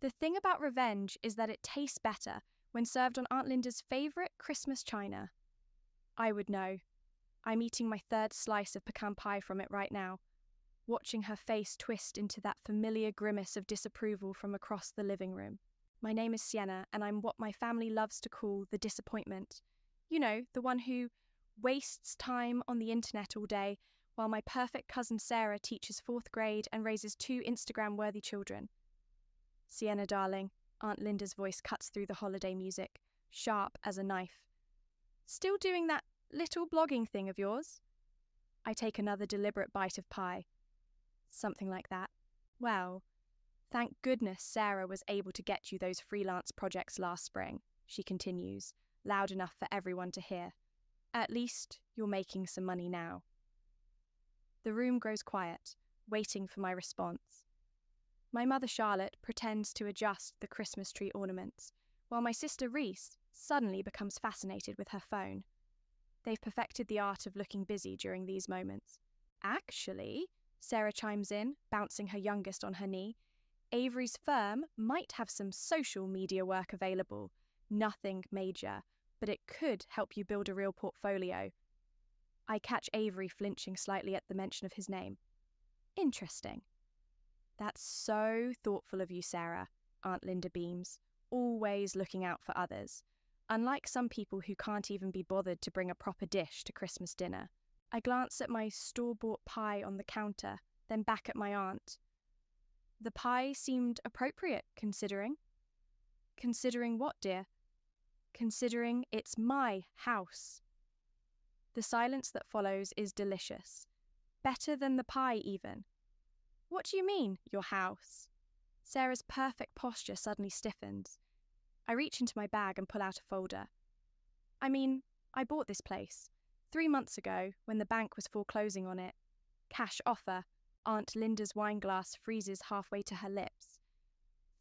The thing about revenge is that it tastes better when served on Aunt Linda's favourite Christmas china. I would know. I'm eating my third slice of pecan pie from it right now, watching her face twist into that familiar grimace of disapproval from across the living room. My name is Sienna, and I'm what my family loves to call the disappointment. You know, the one who wastes time on the internet all day while my perfect cousin Sarah teaches 4th grade and raises 2 Instagram-worthy children. Sienna, darling, Aunt Linda's voice cuts through the holiday music, sharp as a knife. Still doing that little blogging thing of yours? I take another deliberate bite of pie. Something like that. Well, thank goodness Sarah was able to get you those freelance projects last spring, she continues, loud enough for everyone to hear. At least you're making some money now. The room grows quiet, waiting for my response. My mother Charlotte pretends to adjust the Christmas tree ornaments, while my sister Reese suddenly becomes fascinated with her phone. They've perfected the art of looking busy during these moments. Actually, Sarah chimes in, bouncing her youngest on her knee, Avery's firm might have some social media work available. Nothing major, but it could help you build a real portfolio. I catch Avery flinching slightly at the mention of his name. Interesting. That's so thoughtful of you, Sarah, Aunt Linda beams, always looking out for others. Unlike some people who can't even be bothered to bring a proper dish to Christmas dinner. I glance at my store-bought pie on the counter, then back at my aunt. The pie seemed appropriate, considering. Considering what, dear? Considering it's my house. The silence that follows is delicious. Better than the pie, even. What do you mean, your house? Sarah's perfect posture suddenly stiffens. I reach into my bag and pull out a folder. I mean, I bought this place 3 months ago when the bank was foreclosing on it. Cash offer. Aunt Linda's wine glass freezes halfway to her lips.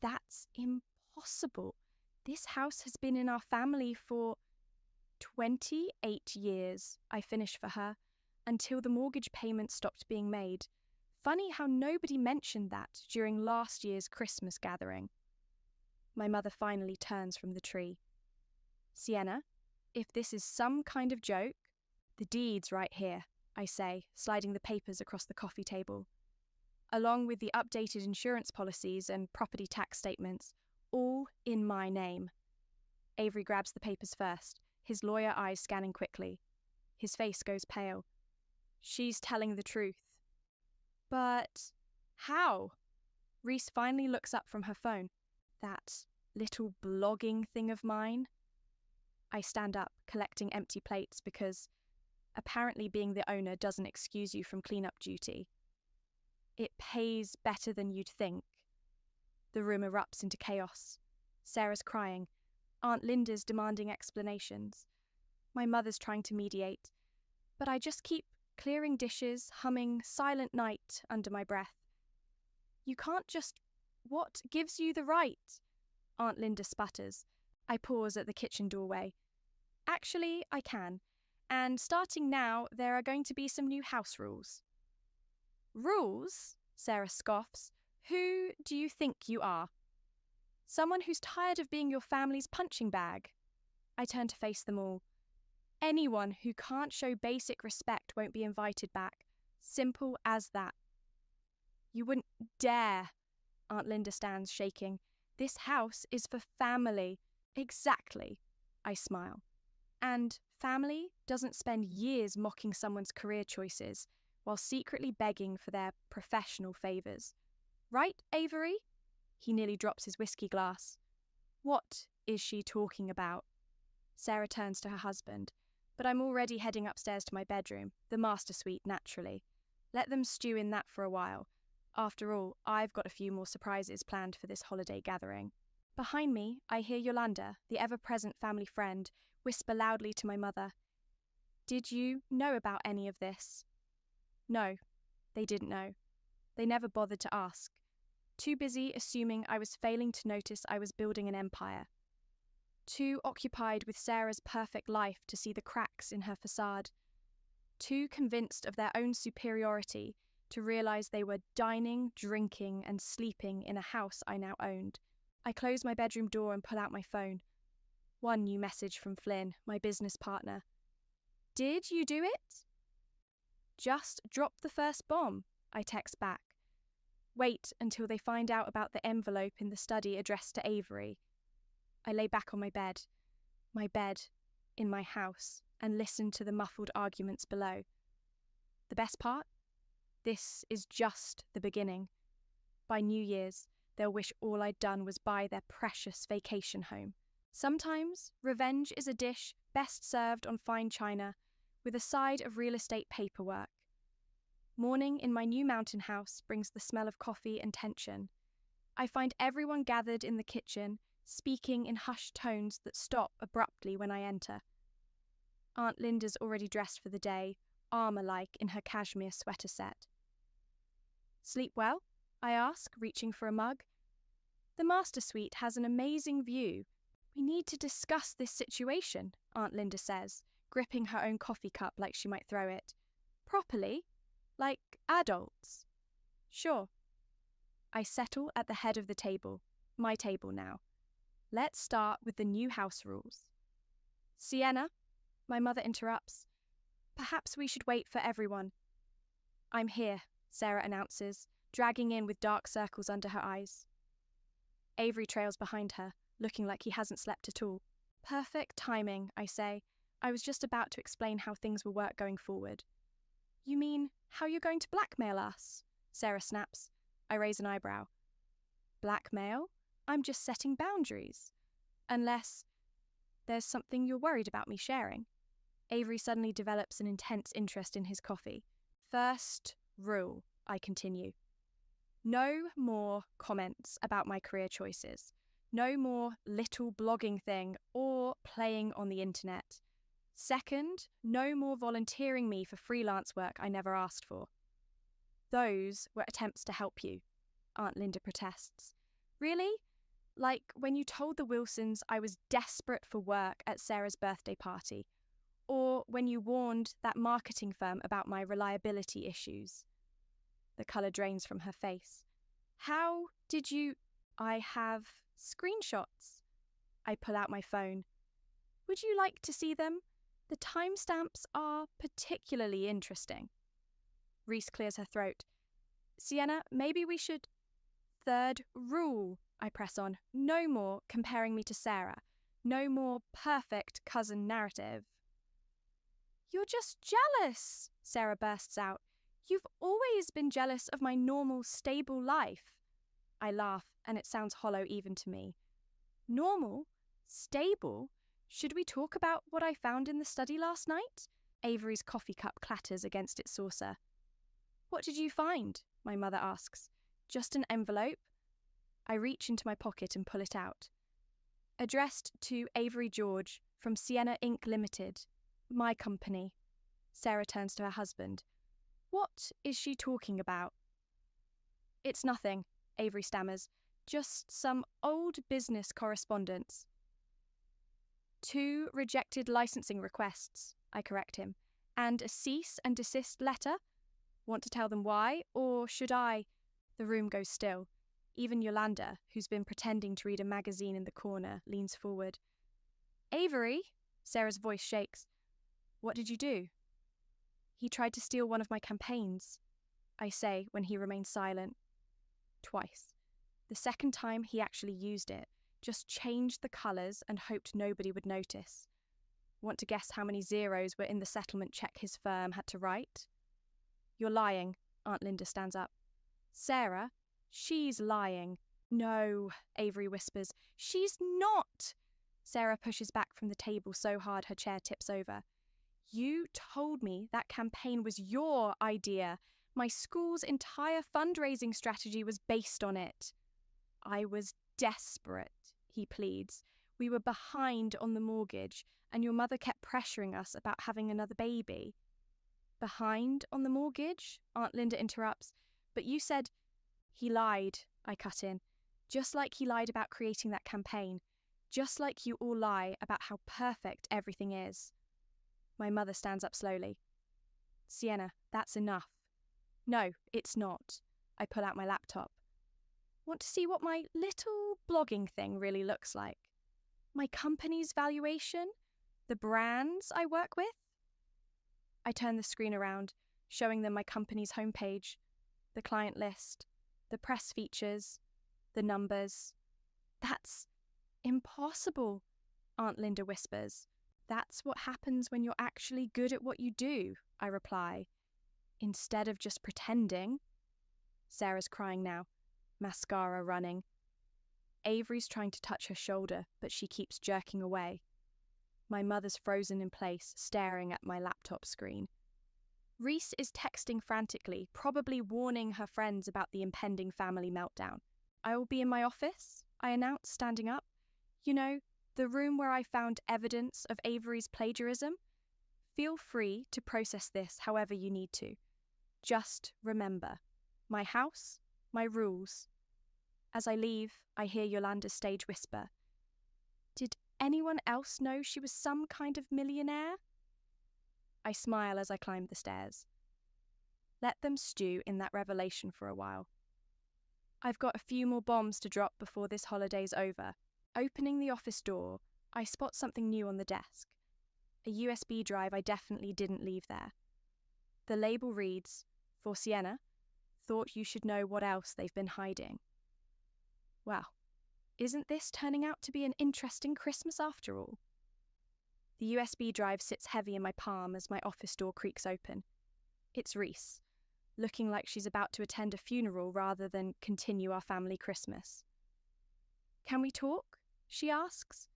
That's impossible. This house has been in our family for 28 years, I finish for her, until the mortgage payment stopped being made. Funny how nobody mentioned that during last year's Christmas gathering. My mother finally turns from the tree. Sienna, if this is some kind of joke, the deed's right here, I say, sliding the papers across the coffee table. Along with the updated insurance policies and property tax statements, all in my name. Avery grabs the papers first, his lawyer eyes scanning quickly. His face goes pale. She's telling the truth. But how? Reese finally looks up from her phone. That little blogging thing of mine? I stand up, collecting empty plates because apparently being the owner doesn't excuse you from cleanup duty. It pays better than you'd think. The room erupts into chaos. Sarah's crying. Aunt Linda's demanding explanations. My mother's trying to mediate. But I just keep clearing dishes, humming Silent Night under my breath. You can't just... What gives you the right? Aunt Linda sputters. I pause at the kitchen doorway. Actually, I can. And starting now, there are going to be some new house rules. Rules? Sarah scoffs. Who do you think you are? Someone who's tired of being your family's punching bag. I turn to face them all. Anyone who can't show basic respect won't be invited back. Simple as that. You wouldn't dare. Aunt Linda stands shaking. This house is for family. Exactly. I smile. And family doesn't spend years mocking someone's career choices while secretly begging for their professional favours. Right, Avery? He nearly drops his whiskey glass. What is she talking about? Sarah turns to her husband, but I'm already heading upstairs to my bedroom, the master suite, naturally. Let them stew in that for a while. After all, I've got a few more surprises planned for this holiday gathering. Behind me, I hear Yolanda, the ever-present family friend, whisper loudly to my mother. Did you know about any of this? No, they didn't know. They never bothered to ask. Too busy assuming I was failing to notice I was building an empire. Too occupied with Sarah's perfect life to see the cracks in her facade. Too convinced of their own superiority to realize they were dining, drinking, and sleeping in a house I now owned, I close my bedroom door and pull out my phone. One new message from Flynn, my business partner. Did you do it? Just drop the first bomb, I text back. Wait until they find out about the envelope in the study addressed to Avery. I lay back on my bed in my house, and listen to the muffled arguments below. The best part? This is just the beginning. By New Year's, they'll wish all I'd done was buy their precious vacation home. Sometimes, revenge is a dish best served on fine china, with a side of real estate paperwork. Morning in my new mountain house brings the smell of coffee and tension. I find everyone gathered in the kitchen, speaking in hushed tones that stop abruptly when I enter. Aunt Linda's already dressed for the day, armour-like in her cashmere sweater set. Sleep well? I ask, reaching for a mug. The master suite has an amazing view. We need to discuss this situation, Aunt Linda says, gripping her own coffee cup like she might throw it. Properly? Like adults? Sure. I settle at the head of the table, my table now. Let's start with the new house rules. Sienna, my mother interrupts. Perhaps we should wait for everyone. I'm here, Sarah announces, dragging in with dark circles under her eyes. Avery trails behind her, looking like he hasn't slept at all. Perfect timing, I say. I was just about to explain how things will work going forward. You mean how you're going to blackmail us? Sarah snaps. I raise an eyebrow. Blackmail? I'm just setting boundaries. Unless there's something you're worried about me sharing. Avery suddenly develops an intense interest in his coffee. First rule, I continue. No more comments about my career choices. No more little blogging thing or playing on the internet. Second, no more volunteering me for freelance work I never asked for. Those were attempts to help you, Aunt Linda protests. Really? Like when you told the Wilsons I was desperate for work at Sarah's birthday party, or when you warned that marketing firm about my reliability issues. The colour drains from her face. How did you... I have screenshots. I pull out my phone. Would you like to see them? The timestamps are particularly interesting. Reese clears her throat. Sienna, maybe we should... Third rule, I press on. No more comparing me to Sarah. No more perfect cousin narrative. You're just jealous, Sarah bursts out. You've always been jealous of my normal, stable life. I laugh, and it sounds hollow even to me. Normal? Stable? Should we talk about what I found in the study last night? Avery's coffee cup clatters against its saucer. What did you find? My mother asks. Just an envelope? I reach into my pocket and pull it out. Addressed to Avery George from Sienna Inc. Limited, my company. Sarah turns to her husband. What is she talking about? It's nothing, Avery stammers. Just some old business correspondence. 2 rejected licensing requests, I correct him, and a cease and desist letter. Want to tell them why, or should I? The room goes still. Even Yolanda, who's been pretending to read a magazine in the corner, leans forward. Avery? Sarah's voice shakes. What did you do? He tried to steal one of my campaigns, I say when he remains silent. Twice. The second time he actually used it, just changed the colours and hoped nobody would notice. Want to guess how many zeros were in the settlement check his firm had to write? You're lying, Aunt Linda stands up. Sarah, she's lying. No, Avery whispers. She's not! Sarah pushes back from the table so hard her chair tips over. You told me that campaign was your idea. My school's entire fundraising strategy was based on it. I was desperate, he pleads. We were behind on the mortgage, and your mother kept pressuring us about having another baby. Behind on the mortgage? Aunt Linda interrupts. But you said... He lied, I cut in. Just like he lied about creating that campaign. Just like you all lie about how perfect everything is. My mother stands up slowly. Sienna, that's enough. No, it's not. I pull out my laptop. Want to see what my little blogging thing really looks like? My company's valuation? The brands I work with? I turn the screen around, showing them my company's homepage, the client list, the press features, the numbers. That's impossible, Aunt Linda whispers. That's what happens when you're actually good at what you do, I reply. Instead of just pretending. Sarah's crying now, mascara running. Avery's trying to touch her shoulder, but she keeps jerking away. My mother's frozen in place, staring at my laptop screen. Reese is texting frantically, probably warning her friends about the impending family meltdown. I will be in my office, I announce, standing up. You know, the room where I found evidence of Avery's plagiarism. Feel free to process this however you need to. Just remember, my house, my rules. As I leave, I hear Yolanda's stage whisper. Did anyone else know she was some kind of millionaire? I smile as I climb the stairs. Let them stew in that revelation for a while. I've got a few more bombs to drop before this holiday's over. Opening the office door, I spot something new on the desk. A USB drive I definitely didn't leave there. The label reads, For Sienna, thought you should know what else they've been hiding. Well, isn't this turning out to be an interesting Christmas after all? The USB drive sits heavy in my palm as my office door creaks open. It's Reese, looking like she's about to attend a funeral rather than continue our family Christmas. Can we talk? She asks,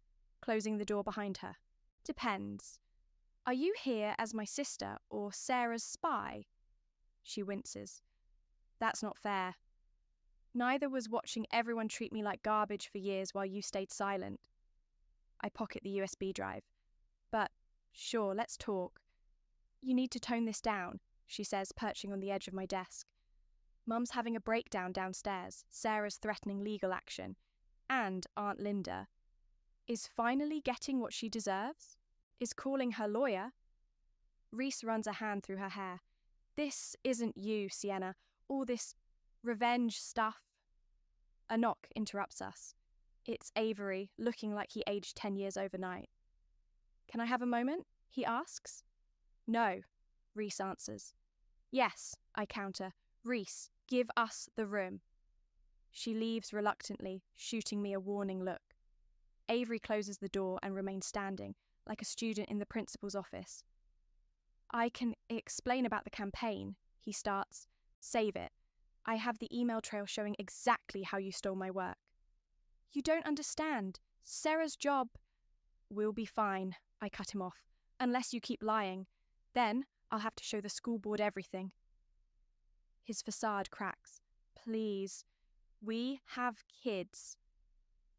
closing the door behind her. Depends. Are you here as my sister or Sarah's spy? She winces. That's not fair. Neither was watching everyone treat me like garbage for years while you stayed silent. I pocket the USB drive. But, sure, let's talk. You need to tone this down, she says, perching on the edge of my desk. Mum's having a breakdown downstairs, Sarah's threatening legal action, and Aunt Linda is finally getting what she deserves, is calling her lawyer. Reese runs a hand through her hair. This isn't you, Sienna, all this revenge stuff. A knock interrupts us. It's Avery, looking like he aged 10 years overnight. Can I have a moment? He asks. No, Reese answers. Yes, I counter. Reese, give us the room. She leaves reluctantly, shooting me a warning look. Avery closes the door and remains standing, like a student in the principal's office. I can explain about the campaign, he starts. Save it. I have the email trail showing exactly how you stole my work. You don't understand. Sarah's job. We'll be fine, I cut him off, unless you keep lying. Then I'll have to show the school board everything. His facade cracks. Please. We have kids.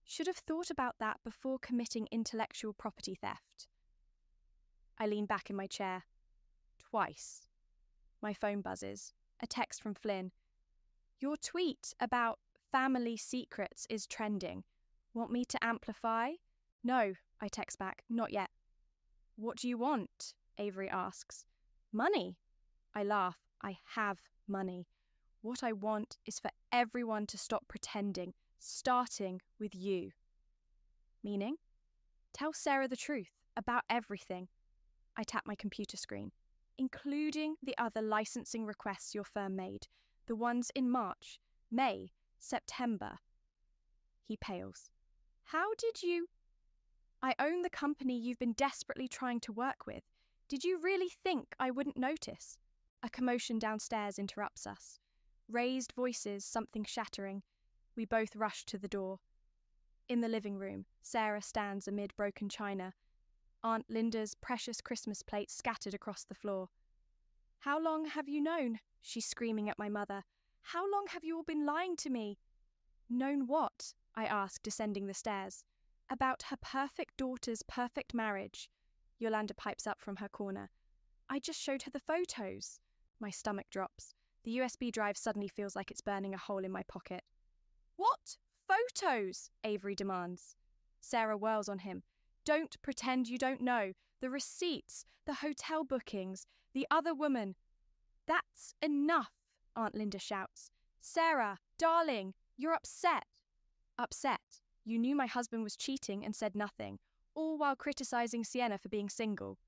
Should have thought about that before committing intellectual property theft. I lean back in my chair. Twice. My phone buzzes. A text from Flynn. Your tweet about family secrets is trending. Want me to amplify? No, I text back. Not yet. What do you want? Avery asks. Money. I laugh. I have money. What I want is for everyone to stop pretending, starting with you. Meaning? Tell Sarah the truth about everything. I tap my computer screen, including the other licensing requests your firm made, the ones in March, May, September. He pales. How did you? I own the company you've been desperately trying to work with. Did you really think I wouldn't notice? A commotion downstairs interrupts us. Raised voices, something shattering. We both rush to the door. In the living room, Sarah stands amid broken china, Aunt Linda's precious Christmas plates scattered across the floor. How long have you known? She's screaming at my mother. How long have you all been lying to me? Known what? I ask, descending the stairs. About her perfect daughter's perfect marriage. Yolanda pipes up from her corner. I just showed her the photos. My stomach drops. The USB drive suddenly feels like it's burning a hole in my pocket. What photos? Avery demands. Sarah whirls on him. Don't pretend you don't know. The receipts, the hotel bookings, the other woman. That's enough, Aunt Linda shouts. Sarah, darling, You're upset. Upset. You knew my husband was cheating and said nothing, all while criticizing Sienna for being single.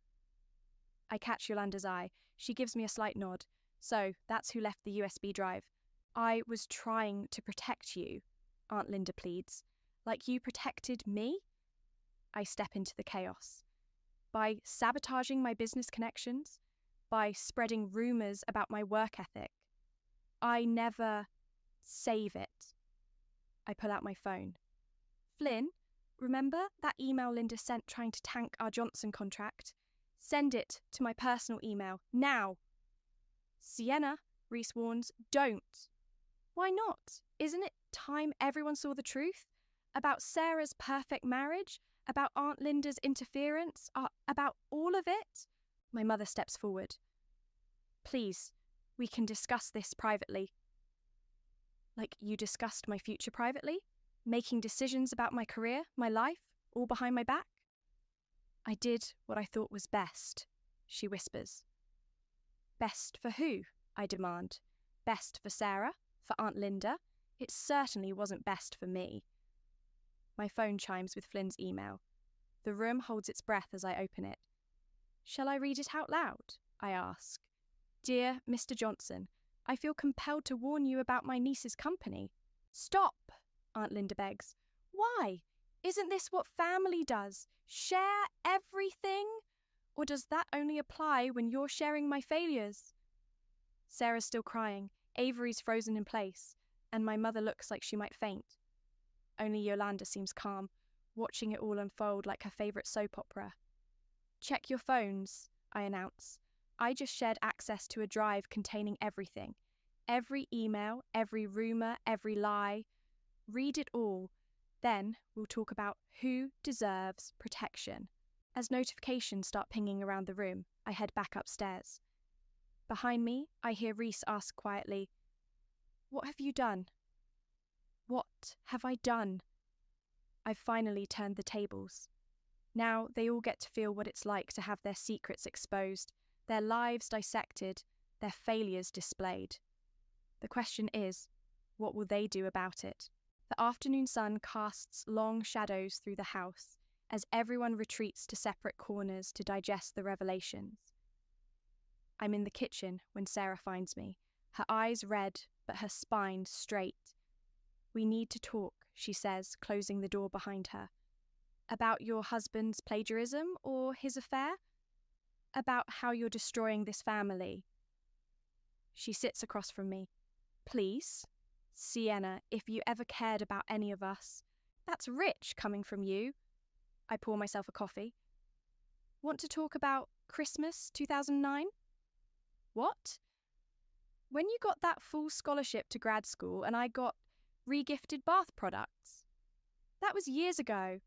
I catch Yolanda's eye. She gives me a slight nod. So, that's who left the USB drive. I was trying to protect you, Aunt Linda pleads. Like you protected me? I step into the chaos. By sabotaging my business connections, by spreading rumors about my work ethic. I never save it. I pull out my phone. Flynn, remember that email Linda sent trying to tank our Johnson contract? Send it to my personal email, now. Sienna, Reese warns, don't. Why not? Isn't it time everyone saw the truth? About Sarah's perfect marriage? About Aunt Linda's interference? About all of it? My mother steps forward. Please, we can discuss this privately. Like you discussed my future privately? Making decisions about my career, my life, all behind my back? I did what I thought was best, she whispers. Best for who? I demand. Best for Sarah? For Aunt Linda? It certainly wasn't best for me. My phone chimes with Flynn's email. The room holds its breath as I open it. Shall I read it out loud? I ask. Dear Mr. Johnson, I feel compelled to warn you about my niece's company. Stop, Aunt Linda begs. Why? Isn't this what family does? Share everything? Or does that only apply when you're sharing my failures? Sarah's still crying, Avery's frozen in place, and my mother looks like she might faint. Only Yolanda seems calm, watching it all unfold like her favourite soap opera. Check your phones, I announce. I just shared access to a drive containing everything. Every email, every rumour, every lie. Read it all. Then we'll talk about who deserves protection. As notifications start pinging around the room, I head back upstairs. Behind me, I hear Reese ask quietly, What have you done? What have I done? I've finally turned the tables. Now they all get to feel what it's like to have their secrets exposed, their lives dissected, their failures displayed. The question is, what will they do about it? The afternoon sun casts long shadows through the house as everyone retreats to separate corners to digest the revelations. I'm in the kitchen when Sarah finds me, her eyes red but her spine straight. We need to talk, she says, closing the door behind her. About your husband's plagiarism or his affair? About how you're destroying this family. She sits across from me. Please, Sienna, if you ever cared about any of us. That's rich coming from you. I pour myself a coffee. Want to talk about Christmas 2009? What? When you got that full scholarship to grad school and I got re-gifted bath products. That was years ago.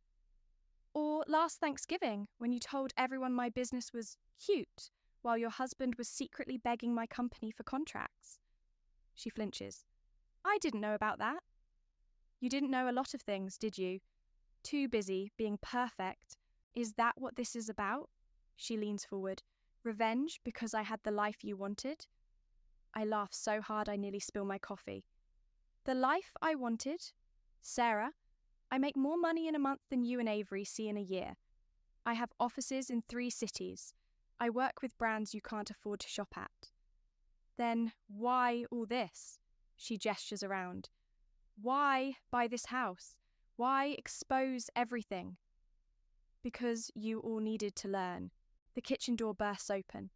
Or last Thanksgiving when you told everyone my business was cute while your husband was secretly begging my company for contracts. She flinches. I didn't know about that. You didn't know a lot of things, did you? Too busy being perfect. Is that what this is about? She leans forward. Revenge because I had the life you wanted? I laugh so hard I nearly spill my coffee. The life I wanted? Sarah, I make more money in a month than you and Avery see in a year. I have offices in 3 cities. I work with brands you can't afford to shop at. Then why all this? She gestures around. Why buy this house? Why expose everything? Because you all needed to learn. The kitchen door bursts open.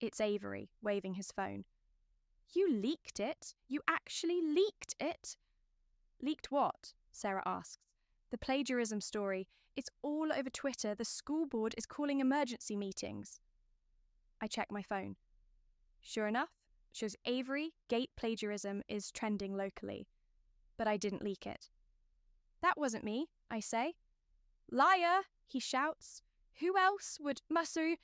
It's Avery, waving his phone. You leaked it? You actually leaked it? Leaked what? Sarah asks. The plagiarism story. It's all over Twitter. The school board is calling emergency meetings. I check my phone. Sure enough, shows Avery Gate plagiarism is trending locally. But I didn't leak it. That wasn't me, I say. Liar, he shouts. Who else would Masu?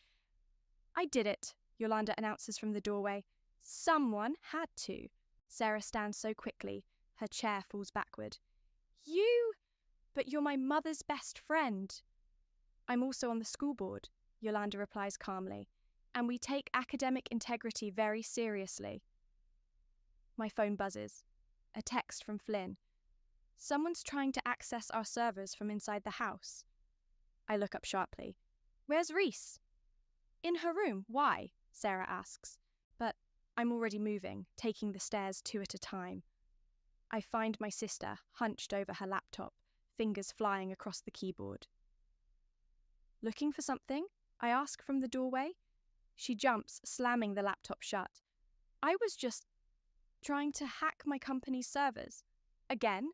I did it, Yolanda announces from the doorway. Someone had to. Sarah stands so quickly, her chair falls backward. You? But you're my mother's best friend. I'm also on the school board, Yolanda replies calmly, and we take academic integrity very seriously. My phone buzzes. A text from Flynn. Someone's trying to access our servers from inside the house. I look up sharply. Where's Reese? In her room. Why? Sarah asks. But I'm already moving, taking the stairs 2 at a time. I find my sister hunched over her laptop, fingers flying across the keyboard. Looking for something? I ask from the doorway. She jumps, slamming the laptop shut. I was just trying to hack my company's servers. Again?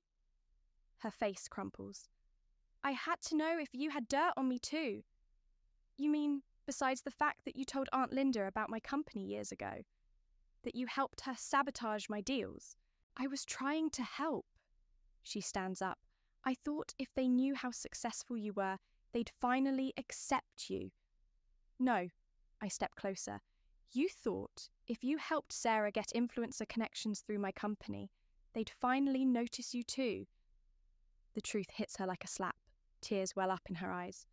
Her face crumples. I had to know if you had dirt on me too. You mean, besides the fact that you told Aunt Linda about my company years ago? That you helped her sabotage my deals? I was trying to help. She stands up. I thought if they knew how successful you were, they'd finally accept you. No, I step closer. You thought if you helped Sarah get influencer connections through my company, they'd finally notice you too. The truth hits her like a slap. Tears well up in her eyes.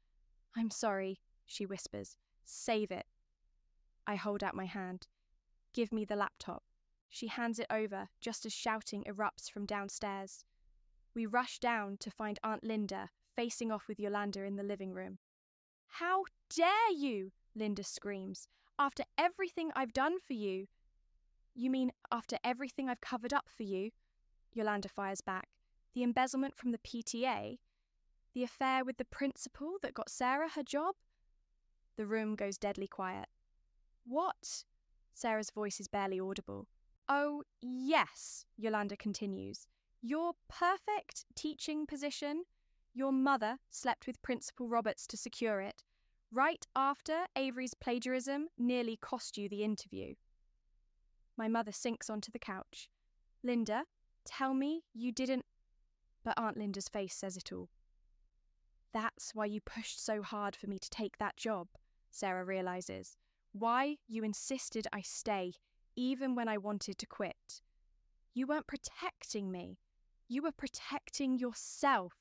I'm sorry, she whispers. Save it. I hold out my hand. Give me the laptop. She hands it over just as shouting erupts from downstairs. We rush down to find Aunt Linda facing off with Yolanda in the living room. How dare you? Linda screams. After everything I've done for you. You mean after everything I've covered up for you? Yolanda fires back. The embezzlement from the PTA? The affair with the principal that got Sarah her job? The room goes deadly quiet. What? Sarah's voice is barely audible. Oh, yes, Yolanda continues. Your perfect teaching position? Your mother slept with Principal Roberts to secure it, right after Avery's plagiarism nearly cost you the interview. My mother sinks onto the couch. Linda, tell me you didn't... But Aunt Linda's face says it all. That's why you pushed so hard for me to take that job, Sarah realizes. Why you insisted I stay, even when I wanted to quit. You weren't protecting me. You were protecting yourself.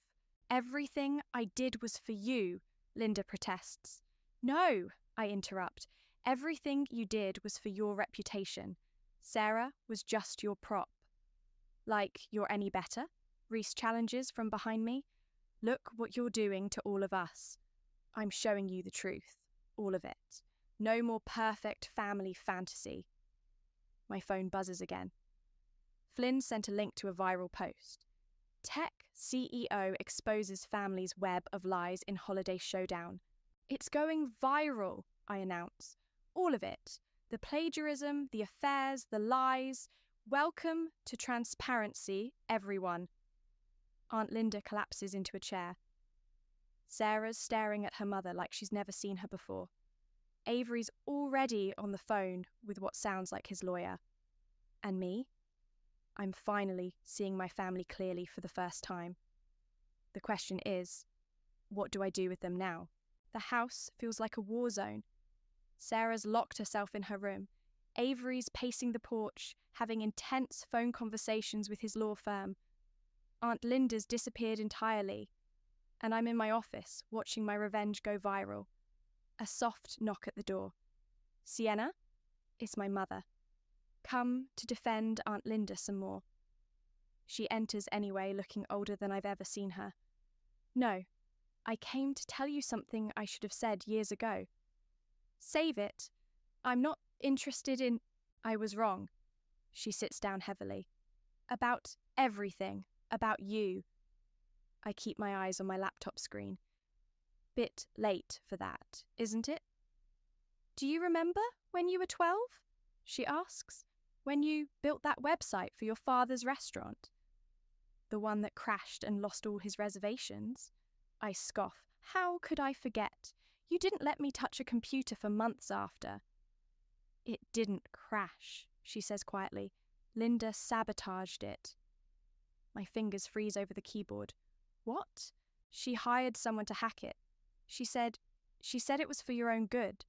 Everything I did was for you, Linda protests. No, I interrupt. Everything you did was for your reputation. Sarah was just your prop. Like you're any better? Reese challenges from behind me. Look what you're doing to all of us. I'm showing you the truth. All of it. No more perfect family fantasy. My phone buzzes again. Flynn sent a link to a viral post. Tech CEO exposes family's web of lies in holiday showdown. It's going viral, I announce. All of it. The plagiarism, the affairs, the lies. Welcome to transparency, everyone. Aunt Linda collapses into a chair. Sarah's staring at her mother like she's never seen her before. Avery's already on the phone with what sounds like his lawyer. And me? I'm finally seeing my family clearly for the first time. The question is, what do I do with them now? The house feels like a war zone. Sarah's locked herself in her room. Avery's pacing the porch, having intense phone conversations with his law firm. Aunt Linda's disappeared entirely, and I'm in my office watching my revenge go viral. A soft knock at the door. Sienna? It's my mother. Come to defend Aunt Linda some more. She enters anyway, looking older than I've ever seen her. No, I came to tell you something I should have said years ago. Save it. I'm not interested in... I was wrong. She sits down heavily. About everything. About you. I keep my eyes on my laptop screen. Bit late for that, isn't it? Do you remember when you were 12? She asks. When you built that website for your father's restaurant? The one that crashed and lost all his reservations? I scoff. How could I forget? You didn't let me touch a computer for months after. It didn't crash, she says quietly. Linda sabotaged it. My fingers freeze over the keyboard. What? She hired someone to hack it. She said it was for your own good.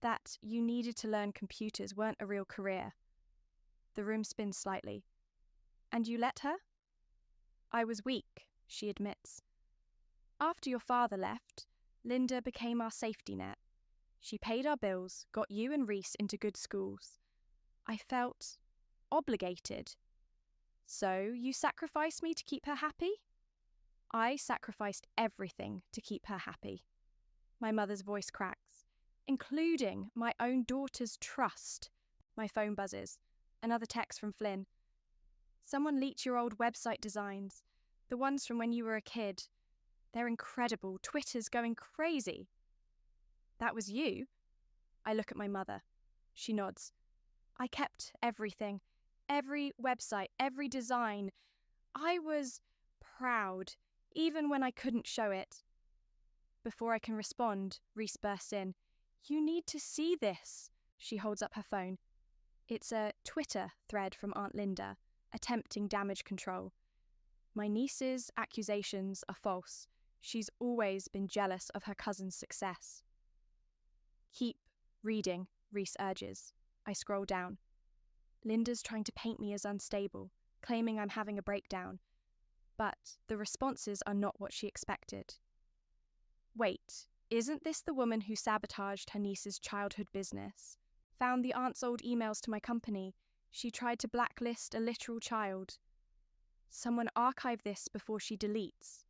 That you needed to learn computers weren't a real career. The room spins slightly. And you let her? I was weak, she admits. After your father left, Linda became our safety net. She paid our bills, got you and Reese into good schools. I felt obligated. So you sacrificed me to keep her happy? I sacrificed everything to keep her happy. My mother's voice cracks, including my own daughter's trust. My phone buzzes. Another text from Flynn. Someone leaked your old website designs, the ones from when you were a kid. They're incredible. Twitter's going crazy. That was you? I look at my mother. She nods. I kept everything. Every website, every design. I was proud, even when I couldn't show it. Before I can respond, Reese bursts in. You need to see this. She holds up her phone. It's a Twitter thread from Aunt Linda, attempting damage control. My niece's accusations are false. She's always been jealous of her cousin's success. Keep reading, Reese urges. I scroll down. Linda's trying to paint me as unstable, claiming I'm having a breakdown. But the responses are not what she expected. Wait, isn't this the woman who sabotaged her niece's childhood business? Found the aunt's old emails to my company. She tried to blacklist a literal child. Someone archived this before she deletes.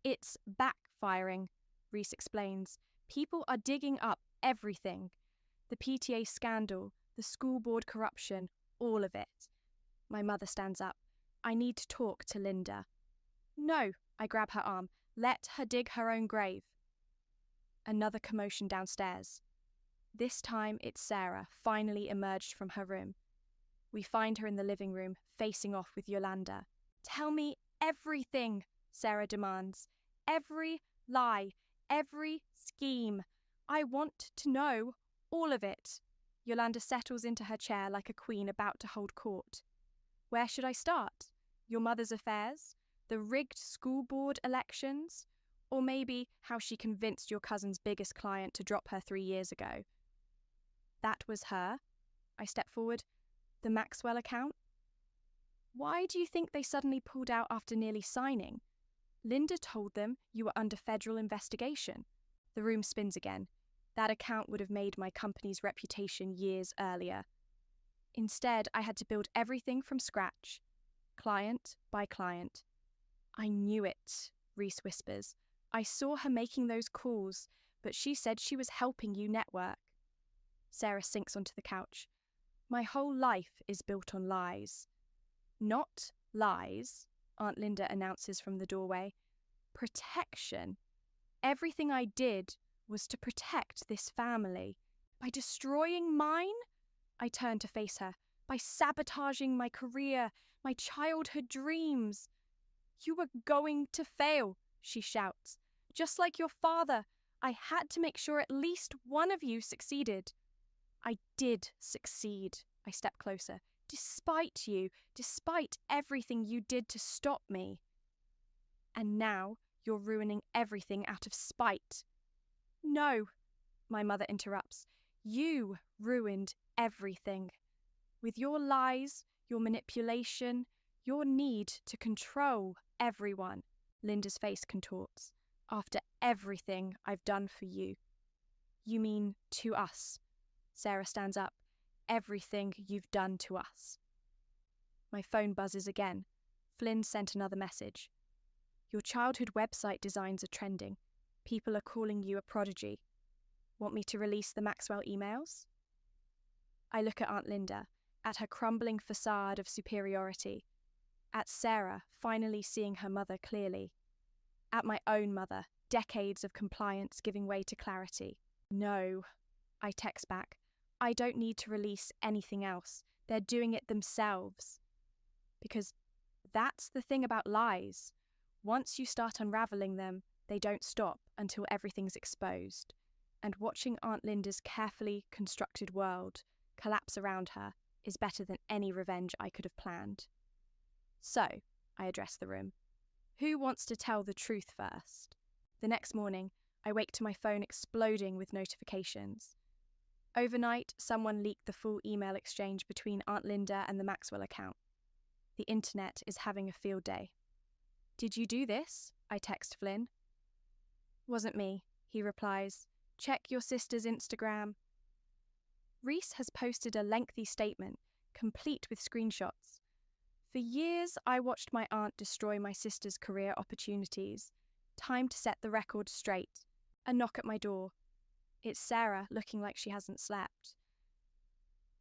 It's backfiring, Reese explains. People are digging up everything. The PTA scandal, the school board corruption, all of it. My mother stands up. I need to talk to Linda. No, I grab her arm. Let her dig her own grave. Another commotion downstairs. This time it's Sarah, finally emerged from her room. We find her in the living room, facing off with Yolanda. Tell me everything, Sarah demands. Every lie, every scheme. I want to know all of it. Yolanda settles into her chair like a queen about to hold court. Where should I start? Your mother's affairs? The rigged school board elections? Or maybe how she convinced your cousin's biggest client to drop her 3 years ago? That was her. I step forward. The Maxwell account? Why do you think they suddenly pulled out after nearly signing? Linda told them you were under federal investigation. The room spins again. That account would have made my company's reputation years earlier. Instead, I had to build everything from scratch, client by client. I knew it, Reese whispers. I saw her making those calls, but she said she was helping you network. Sarah sinks onto the couch. My whole life is built on lies. Not lies, Aunt Linda announces from the doorway. Protection. Everything I did was to protect this family. By destroying mine, I turn to face her. By sabotaging my career, my childhood dreams. You were going to fail, she shouts. Just like your father, I had to make sure at least one of you succeeded. I did succeed. I step closer. Despite you, despite everything you did to stop me. And now you're ruining everything out of spite. No, my mother interrupts. You ruined everything. With your lies, your manipulation, your need to control everyone. Linda's face contorts. After everything I've done for you. You mean to us. Sarah stands up. Everything you've done to us. My phone buzzes again. Flynn sent another message. Your childhood website designs are trending. People are calling you a prodigy. Want me to release the Maxwell emails? I look at Aunt Linda, at her crumbling facade of superiority, at Sarah finally seeing her mother clearly, at my own mother, decades of compliance giving way to clarity. No, I text back. I don't need to release anything else. They're doing it themselves. Because that's the thing about lies. Once you start unraveling them, they don't stop until everything's exposed. And watching Aunt Linda's carefully constructed world collapse around her is better than any revenge I could have planned. So, I address the room. Who wants to tell the truth first? The next morning, I wake to my phone exploding with notifications. Overnight, someone leaked the full email exchange between Aunt Linda and the Maxwell account. The internet is having a field day. Did you do this? I text Flynn. Wasn't me, he replies. Check your sister's Instagram. Reese has posted a lengthy statement, complete with screenshots. For years, I watched my aunt destroy my sister's career opportunities. Time to set the record straight. A knock at my door. It's Sarah, looking like she hasn't slept.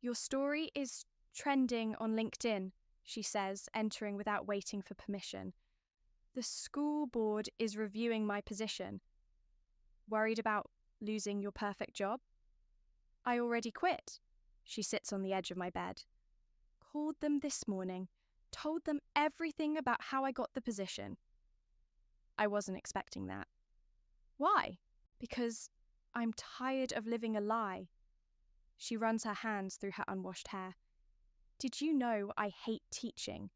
Your story is trending on LinkedIn, she says, entering without waiting for permission. The school board is reviewing my position. Worried about losing your perfect job? I already quit. She sits on the edge of my bed. Called them this morning. Told them everything about how I got the position. I wasn't expecting that. Why? Because I'm tired of living a lie. She runs her hands through her unwashed hair. Did you know I hate teaching?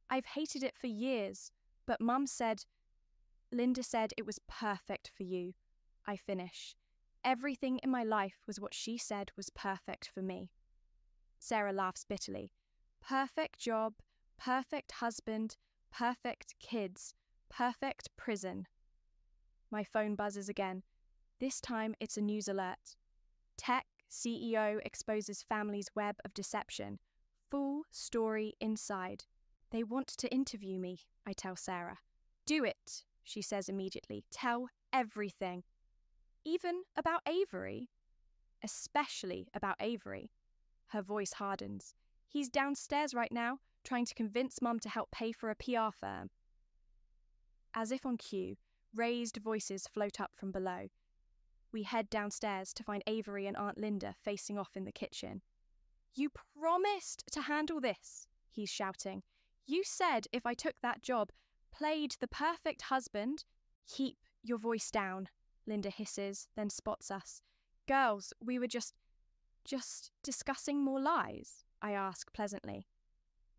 I've hated it for years, but Linda said it was perfect for you. I finish. Everything in my life was what she said was perfect for me. Sarah laughs bitterly. Perfect job, perfect husband, perfect kids, perfect prison. My phone buzzes again. This time it's a news alert. Tech CEO exposes family's web of deception. Full story inside. They want to interview me, I tell Sarah. Do it, she says immediately. Tell everything. Even about Avery? Especially about Avery. Her voice hardens. He's downstairs right now, trying to convince Mum to help pay for a PR firm. As if on cue, raised voices float up from below. We head downstairs to find Avery and Aunt Linda facing off in the kitchen. You promised to handle this, he's shouting. You said if I took that job, played the perfect husband. Keep your voice down, Linda hisses, then spots us. Girls, we were just discussing more lies, I ask pleasantly.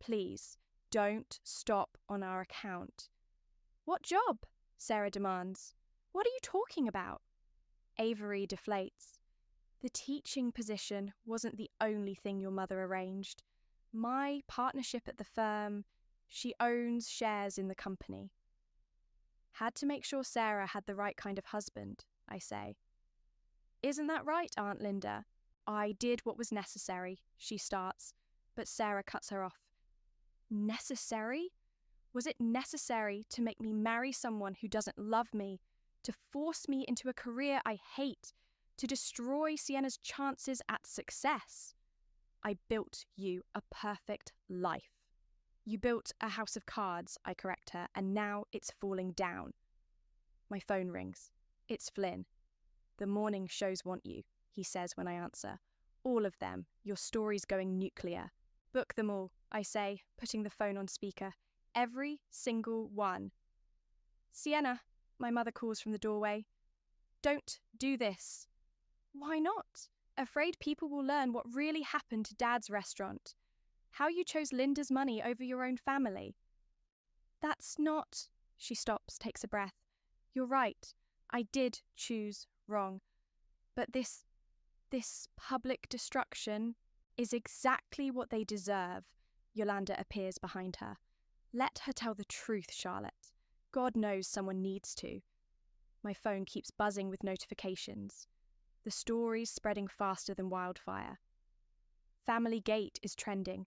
Please, don't stop on our account. What job? Sarah demands. What are you talking about? Avery deflates. The teaching position wasn't the only thing your mother arranged. My partnership at the firm, she owns shares in the company. Had to make sure Sarah had the right kind of husband, I say. Isn't that right, Aunt Linda? I did what was necessary, she starts, but Sarah cuts her off. Necessary? Was it necessary to make me marry someone who doesn't love me, to force me into a career I hate, to destroy Sienna's chances at success? I built you a perfect life. You built a house of cards, I correct her, and now it's falling down. My phone rings. It's Flynn. The morning shows want you, he says when I answer. All of them. Your story's going nuclear. Book them all, I say, putting the phone on speaker. Every single one. Sienna, my mother calls from the doorway. Don't do this. Why not? Afraid people will learn what really happened to Dad's restaurant. How you chose Linda's money over your own family. That's not... She stops, takes a breath. You're right. I did choose wrong. But this public destruction is exactly what they deserve. Yolanda appears behind her. Let her tell the truth, Charlotte. God knows someone needs to. My phone keeps buzzing with notifications. The story's spreading faster than wildfire. Family Gate is trending.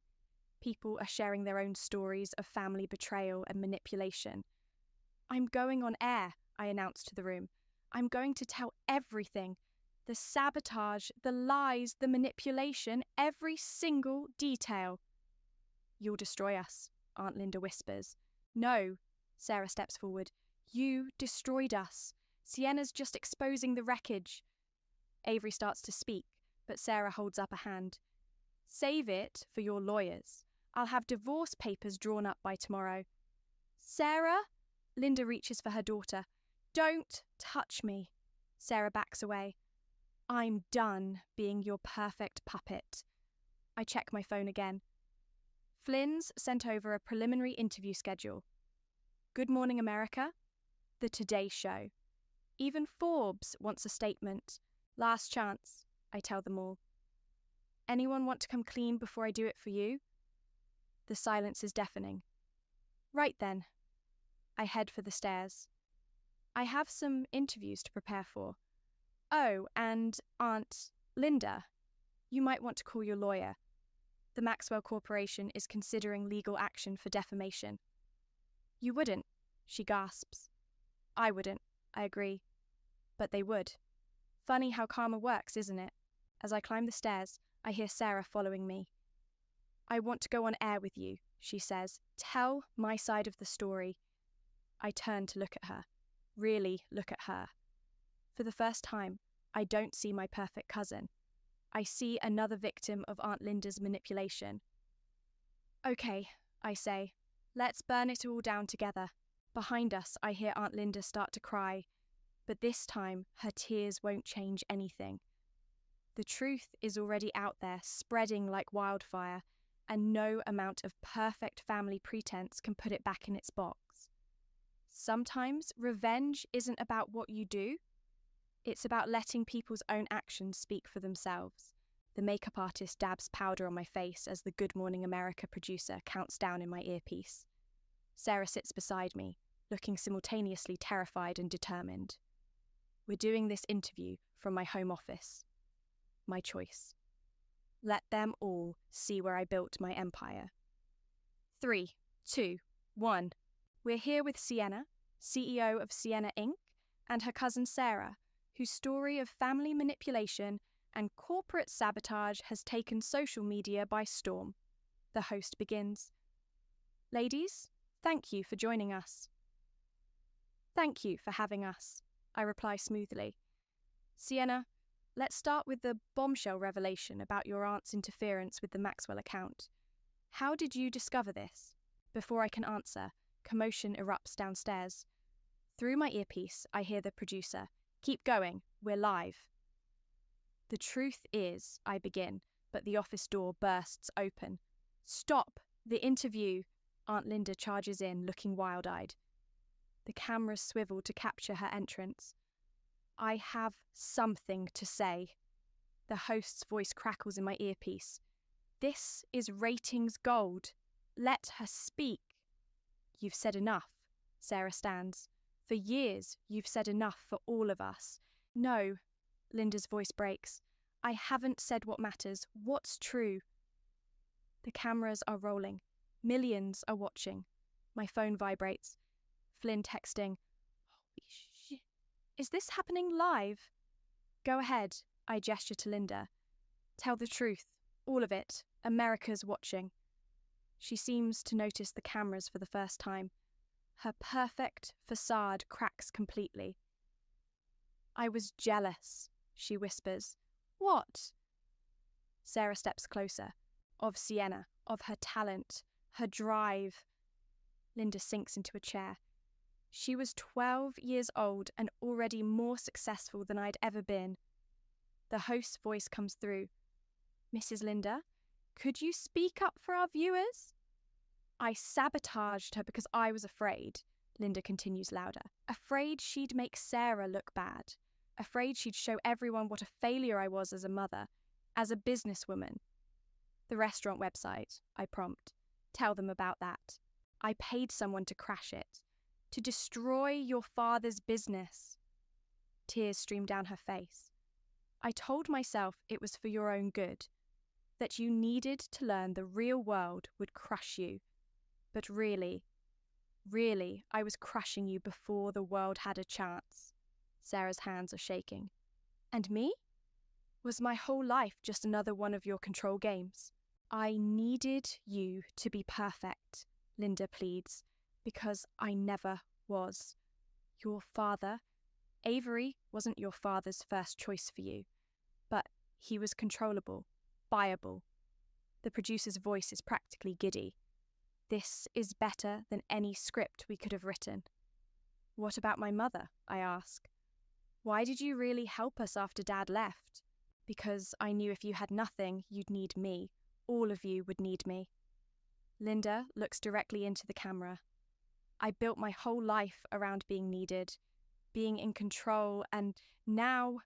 People are sharing their own stories of family betrayal and manipulation. I'm going on air, I announce to the room. I'm going to tell everything. The sabotage, the lies, the manipulation, every single detail. You'll destroy us, Aunt Linda whispers. No, Sarah steps forward. You destroyed us. Sienna's just exposing the wreckage. Avery starts to speak, but Sarah holds up a hand. Save it for your lawyers. I'll have divorce papers drawn up by tomorrow. Sarah? Linda reaches for her daughter. Don't touch me. Sarah backs away. I'm done being your perfect puppet. I check my phone again. Flynn's sent over a preliminary interview schedule. Good Morning America, The Today Show. Even Forbes wants a statement. Last chance, I tell them all. Anyone want to come clean before I do it for you? The silence is deafening. Right then. I head for the stairs. I have some interviews to prepare for. Oh, and Aunt Linda, you might want to call your lawyer. The Maxwell Corporation is considering legal action for defamation. You wouldn't, she gasps. I wouldn't, I agree. But they would. Funny how karma works, isn't it? As I climb the stairs, I hear Sarah following me. I want to go on air with you, she says. Tell my side of the story. I turn to look at her. Really look at her. For the first time, I don't see my perfect cousin. I see another victim of Aunt Linda's manipulation. Okay, I say. Let's burn it all down together. Behind us, I hear Aunt Linda start to cry, but this time her tears won't change anything. The truth is already out there, spreading like wildfire, and no amount of perfect family pretense can put it back in its box. Sometimes revenge isn't about what you do. It's about letting people's own actions speak for themselves. The makeup artist dabs powder on my face as the Good Morning America producer counts down in my earpiece. Sarah sits beside me, looking simultaneously terrified and determined. We're doing this interview from my home office. My choice. Let them all see where I built my empire. 3, 2, 1. We're here with Sienna, CEO of Sienna Inc., and her cousin Sarah, whose story of family manipulation and corporate sabotage has taken social media by storm. The host begins. Ladies, thank you for joining us. Thank you for having us, I reply smoothly. Sienna, let's start with the bombshell revelation about your aunt's interference with the Maxwell account. How did you discover this? Before I can answer, commotion erupts downstairs. Through my earpiece, I hear the producer. Keep going, we're live. The truth is, I begin, but the office door bursts open. Stop! The interview! Aunt Linda charges in, looking wild-eyed. The cameras swivel to capture her entrance. I have something to say. The host's voice crackles in my earpiece. This is ratings gold. Let her speak. You've said enough. Sarah stands. For years, you've said enough for all of us. No, Linda's voice breaks. I haven't said what matters, what's true. The cameras are rolling. Millions are watching. My phone vibrates. Flynn texting. Holy shit. Is this happening live? Go ahead, I gesture to Linda. Tell the truth. All of it. America's watching. She seems to notice the cameras for the first time. Her perfect facade cracks completely. I was jealous, she whispers. What? Sarah steps closer. Of Sienna, of her talent, her drive. Linda sinks into a chair. She was 12 years old and already more successful than I'd ever been. The host's voice comes through. Mrs. Linda, could you speak up for our viewers? I sabotaged her because I was afraid, Linda continues louder. Afraid she'd make Sarah look bad. Afraid she'd show everyone what a failure I was as a mother, as a businesswoman. The restaurant website, I prompt. Tell them about that. I paid someone to crash it. To destroy your father's business. Tears stream down her face. I told myself it was for your own good. That you needed to learn the real world would crush you. But really, I was crushing you before the world had a chance. Sarah's hands are shaking. And me? Was my whole life just another one of your control games? I needed you to be perfect, Linda pleads, because I never was. Your father, Avery, wasn't your father's first choice for you, but he was controllable, buyable. The producer's voice is practically giddy. This is better than any script we could have written. What about my mother? I ask. Why did you really help us after Dad left? Because I knew if you had nothing, you'd need me. All of you would need me. Linda looks directly into the camera. I built my whole life around being needed, being in control, and now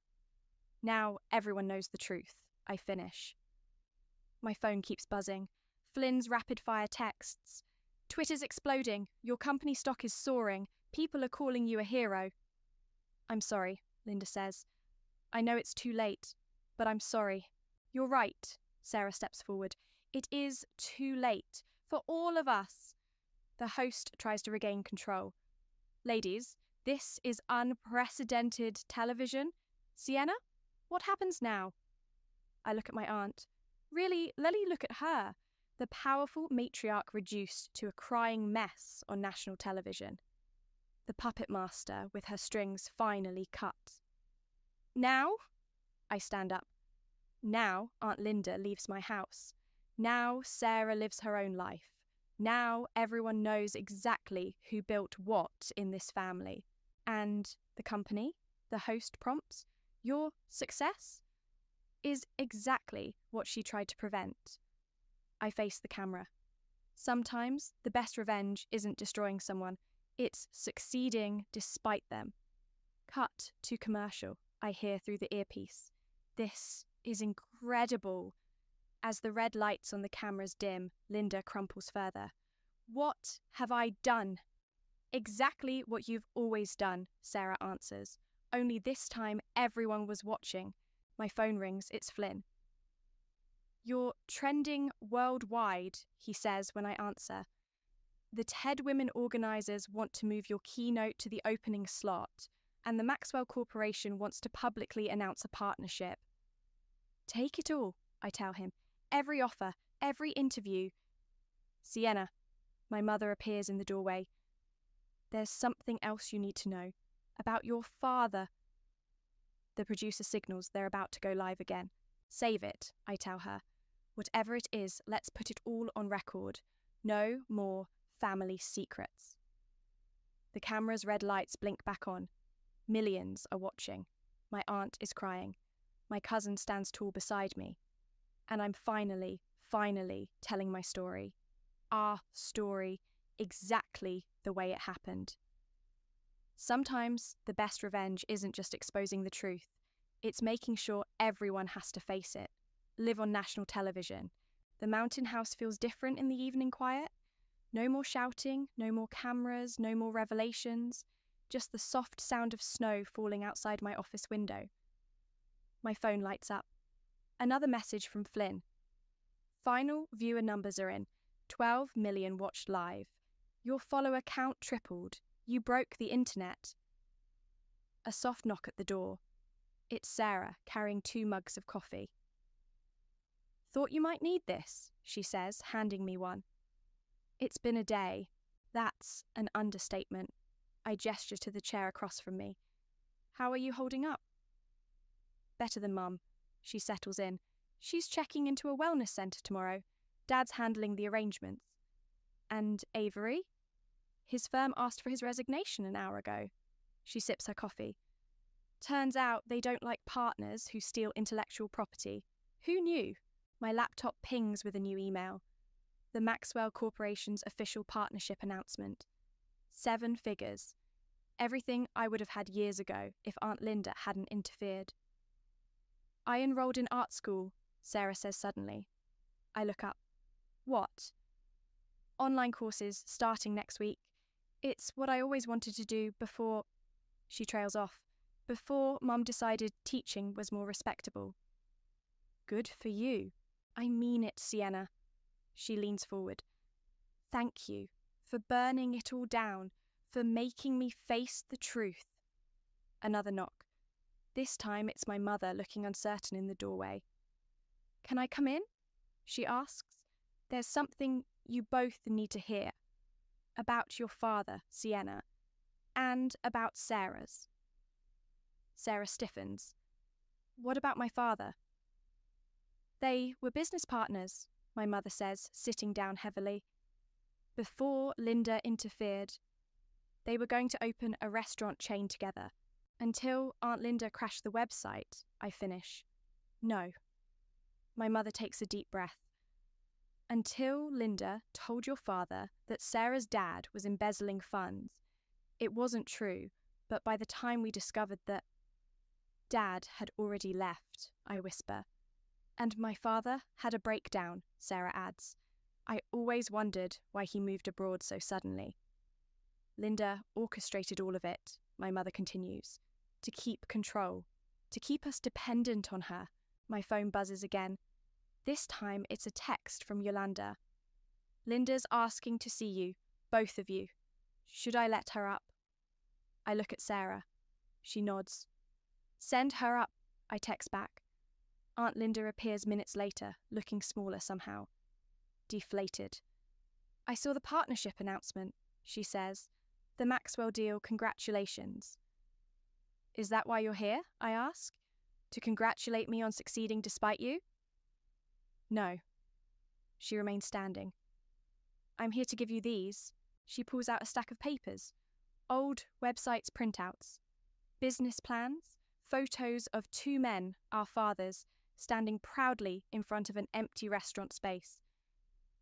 everyone knows the truth. I finish. My phone keeps buzzing. Flynn's rapid-fire texts. Twitter's exploding. Your company stock is soaring. People are calling you a hero. I'm sorry, Linda says. I know it's too late, but I'm sorry. You're right, Sarah steps forward. It is too late for all of us. The host tries to regain control. Ladies, this is unprecedented television. Sienna, what happens now? I look at my aunt. Really, Lily, look at her. The powerful matriarch reduced to a crying mess on national television. The puppet master with her strings finally cut. Now, I stand up. Now Aunt Linda leaves my house. Now Sarah lives her own life. Now everyone knows exactly who built what in this family. And the company, the host prompts, your success, is exactly what she tried to prevent. I face the camera. Sometimes the best revenge isn't destroying someone, it's succeeding despite them. Cut to commercial, I hear through the earpiece. This is incredible. As the red lights on the cameras dim, Linda crumples further. What have I done? Exactly what you've always done, Sarah answers. Only this time everyone was watching. My phone rings, it's Flynn. You're trending worldwide, he says when I answer. The TED Women organisers want to move your keynote to the opening slot, and the Maxwell Corporation wants to publicly announce a partnership. Take it all, I tell him. Every offer, every interview. Sienna, my mother appears in the doorway. There's something else you need to know. About your father. The producer signals they're about to go live again. Save it, I tell her. Whatever it is, let's put it all on record. No more family secrets. The camera's red lights blink back on. Millions are watching. My aunt is crying. My cousin stands tall beside me. And I'm finally telling my story. Our story, exactly the way it happened. Sometimes the best revenge isn't just exposing the truth. It's making sure everyone has to face it. Live on national television. The Mountain House feels different in the evening quiet. No more shouting, no more cameras, no more revelations. Just the soft sound of snow falling outside my office window. My phone lights up. Another message from Flynn. Final viewer numbers are in. 12 million watched live. Your follower count tripled. You broke the internet. A soft knock at the door. It's Sarah, carrying 2 mugs of coffee. Thought you might need this, she says, handing me one. It's been a day. That's an understatement. I gesture to the chair across from me. How are you holding up? Better than Mum. She settles in. She's checking into a wellness centre tomorrow. Dad's handling the arrangements. And Avery? His firm asked for his resignation an hour ago. She sips her coffee. Turns out they don't like partners who steal intellectual property. Who knew? My laptop pings with a new email. The Maxwell Corporation's official partnership announcement. 7 figures. Everything I would have had years ago if Aunt Linda hadn't interfered. I enrolled in art school, Sarah says suddenly. I look up. What? Online courses starting next week. It's what I always wanted to do before... She trails off. Before Mum decided teaching was more respectable. Good for you. I mean it, Sienna. She leans forward. Thank you for burning it all down, for making me face the truth. Another knock. This time it's my mother looking uncertain in the doorway. Can I come in? She asks. There's something you both need to hear. About your father, Sienna, and about Sarah's. Sarah stiffens. What about my father? They were business partners, my mother says, sitting down heavily. Before Linda interfered, they were going to open a restaurant chain together. Until Aunt Linda crashed the website, I finish. No. My mother takes a deep breath. Until Linda told your father that Sarah's dad was embezzling funds, it wasn't true, but by the time we discovered that Dad had already left, I whisper. And my father had a breakdown, Sarah adds. I always wondered why he moved abroad so suddenly. Linda orchestrated all of it, my mother continues, to keep control, to keep us dependent on her. My phone buzzes again. This time it's a text from Yolanda. Linda's asking to see you, both of you. Should I let her up? I look at Sarah. She nods. Send her up, I text back. Aunt Linda appears minutes later, looking smaller somehow. Deflated. I saw the partnership announcement, she says. The Maxwell deal, congratulations. Is that why you're here? I ask. To congratulate me on succeeding despite you? No. She remains standing. I'm here to give you these. She pulls out a stack of papers. Old websites printouts. Business plans. Photos of two men, our fathers, standing proudly in front of an empty restaurant space.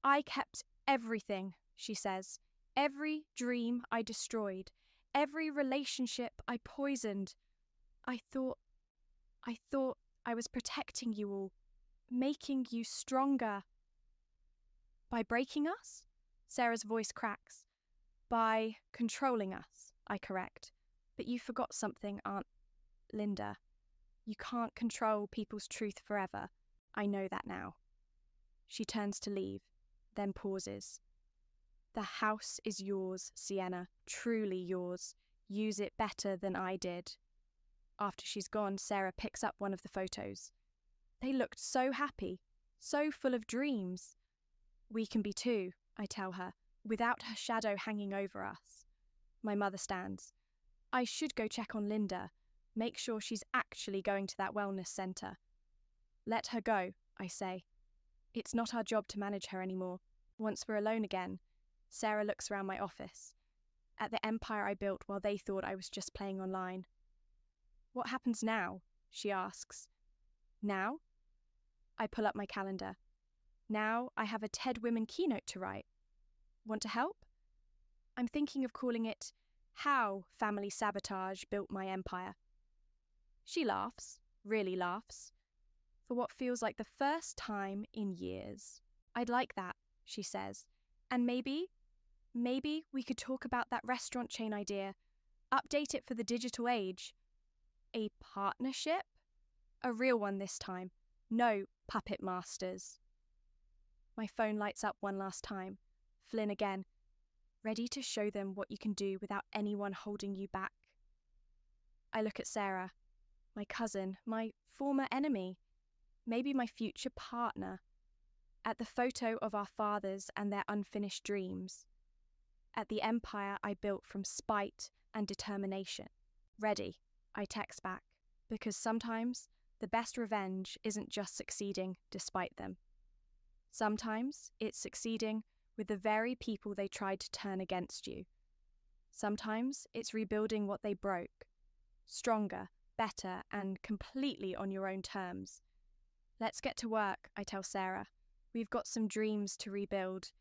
I kept everything, she says. Every dream I destroyed. Every relationship I poisoned. I thought I was protecting you all, making you stronger. By breaking us? Sarah's voice cracks. By controlling us, I correct. But you forgot something, Aunt Linda. You can't control people's truth forever. I know that now. She turns to leave, then pauses. The house is yours, Sienna, truly yours. Use it better than I did. After she's gone, Sarah picks up one of the photos. They looked so happy, so full of dreams. We can be too, I tell her, without her shadow hanging over us. My mother stands. I should go check on Linda, make sure she's actually going to that wellness centre. Let her go, I say. It's not our job to manage her anymore. Once we're alone again, Sarah looks around my office, at the empire I built while they thought I was just playing online. What happens now? She asks. Now? I pull up my calendar. Now I have a TED Women keynote to write. Want to help? I'm thinking of calling it How Family Sabotage Built My Empire. She laughs, really laughs, for what feels like the first time in years. I'd like that, she says. And maybe we could talk about that restaurant chain idea, update it for the digital age. A partnership? A real one this time. No puppet masters. My phone lights up one last time. Flynn again. Ready to show them what you can do without anyone holding you back. I look at Sarah, my cousin, my former enemy, maybe my future partner, at the photo of our fathers and their unfinished dreams, at the empire I built from spite and determination. Ready, I text back, because sometimes the best revenge isn't just succeeding despite them. Sometimes it's succeeding with the very people they tried to turn against you. Sometimes it's rebuilding what they broke, stronger, better, and completely on your own terms. Let's get to work, I tell Sarah. We've got some dreams to rebuild,